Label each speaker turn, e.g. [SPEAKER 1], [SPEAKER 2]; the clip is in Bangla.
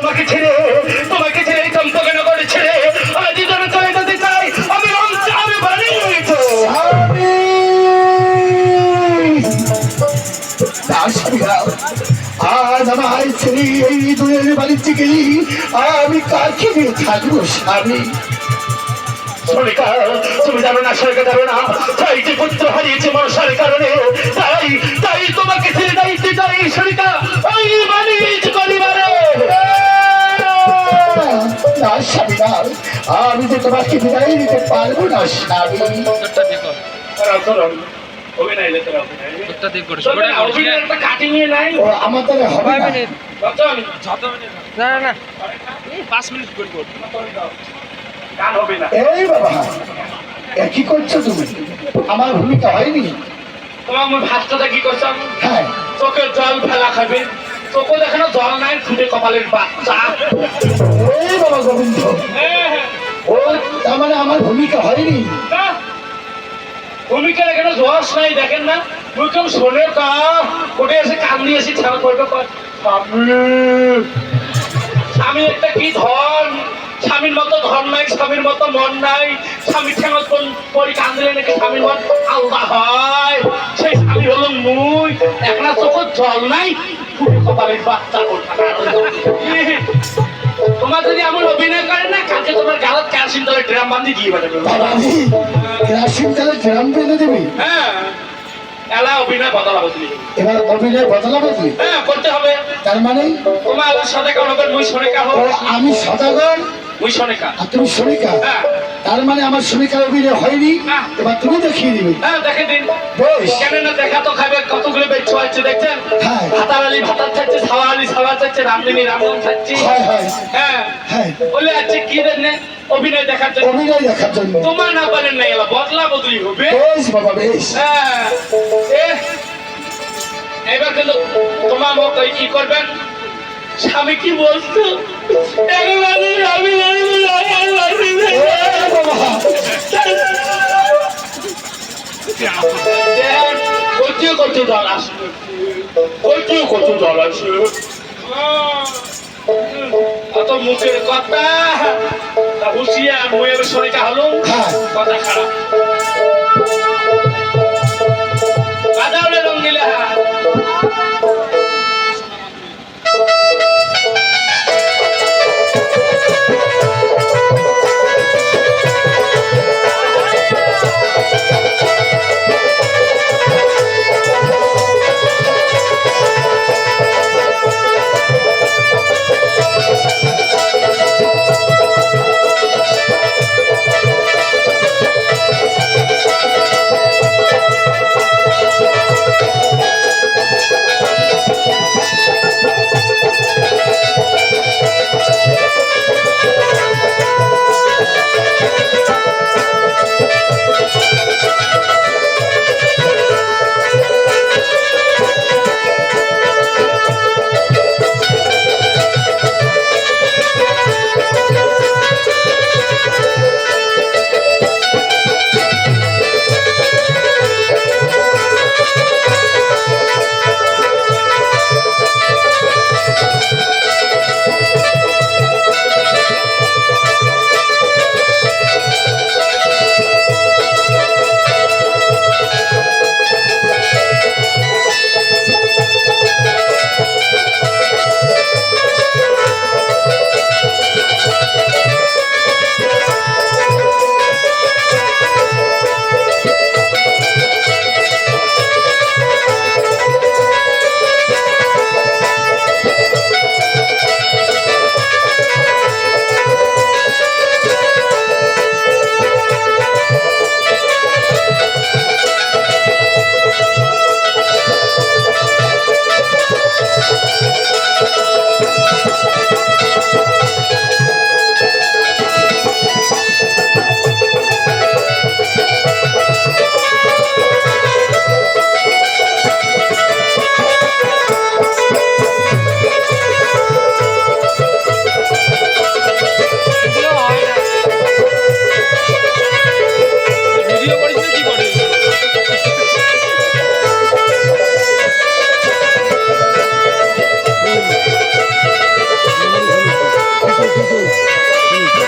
[SPEAKER 1] তোমাকে ছেড়ে এই চম্পকনগর ছেড়ে আজ যেন চলে যেতে চাই আমি রংচার বাড়ি হয়েছে।
[SPEAKER 2] আজ আমার ছেলে এই দূরের বাড়ি থেকে আমি কাকে নিয়ে থাকবো স্বামী?
[SPEAKER 1] সরকার তুমি জানো না, সরকার জানো না, তাই যে পুত্র হারিয়েছে মনসার কারণে, তাই তাই তোমাকে ছেড়ে দায়িত্ব চাই সরকার ওই বাণিজ্য পরিবারে।
[SPEAKER 2] না স্বামী না, আমি যে তোমাকে বিদায় দিতে পারবো না স্বামী। আমার দ্বারা হবে না। এই বাবা কি করছো তুমি? আমার ভূমিকা হয়নি।
[SPEAKER 1] তোমার ভাতটা কি করছো?
[SPEAKER 2] হ্যাঁ
[SPEAKER 1] চোখের জল ফেলা খাবে, চোখে দেখানো জল নাই, ফুটে কপালের বাচ্চা।
[SPEAKER 2] এই বাবা গোবিন্দ, ও তার মানে আমার ভূমিকা হয়নি।
[SPEAKER 1] ভূমিকা এখানে জশ নাই, দেখেন না মুখম শোনে তা কোটে এসে কান দিয়েছি ছাড়া করবে। স্বামী একটা কি ধন, স্বামীর মতো ধন নাই, স্বামীর মতো মন নাই। স্বামীর ঠেঙ পরি কান দিলে নাকি স্বামীর মন আলাদা হয়। সেই স্বামী হলো মুই, একটা চোখের জল নাই, কপালের বাচ্চা। তোমার যদি এমন অভিনয় করে না, কালকে তোমার গালত কেরোসিন তেলে ড্রাম বান্ধি দিয়ে বেড়াবে।
[SPEAKER 2] কেরোসিন তেলে ড্রাম বেঁধে দেবে?
[SPEAKER 1] হ্যাঁ, এলা অভিনয় বদলা বদলি।
[SPEAKER 2] এবার অভিনয় বদলা বদলি?
[SPEAKER 1] হ্যাঁ, করতে হবে।
[SPEAKER 2] তার মানে
[SPEAKER 1] তোমার সদাগর হবে, মুই সনিকা হব।
[SPEAKER 2] আমি সদাগর,
[SPEAKER 1] মুই সনিকা,
[SPEAKER 2] আর তুমি সনিকা।
[SPEAKER 1] হ্যাঁ,
[SPEAKER 2] তার মানে আমার সনিকার অভিনয় হয়নি। এবার তুমি দেখিয়ে দিবে।
[SPEAKER 1] হ্যাঁ দেখে দিন।
[SPEAKER 2] বেশ।
[SPEAKER 1] কেন না, দেখা তো খাবে। কতগুলো বেচ আছে দেখছেন?
[SPEAKER 2] হ্যাঁ।
[SPEAKER 1] ভাতার আলী ভাতার চাচ্ছে, ছাওয়া আলী ছাওয়া চাচ্ছে, রামদিনী রামদান চাচ্ছি।
[SPEAKER 2] হয় হয়
[SPEAKER 1] হ্যাঁ
[SPEAKER 2] হ্যাঁ,
[SPEAKER 1] বলে আছে কি দেন অভিনয় দেখার জন্য।
[SPEAKER 2] অভিনয় দেখার জন্য।
[SPEAKER 1] তোমার না পারেন না, এলা বদলা বদলি হবে।
[SPEAKER 2] বেশ বাবা বেশ।
[SPEAKER 1] হ্যাঁ, এবার কিন্তু তোমার মতো কি করবেন? স্বামী কি বলছো? কত জল আসবে, কত জল আসবে। অত মুখের কথা হুশিয়া মুয়ের শরীরটা হলো কথা খারাপ। বাজারে রঙ দিলে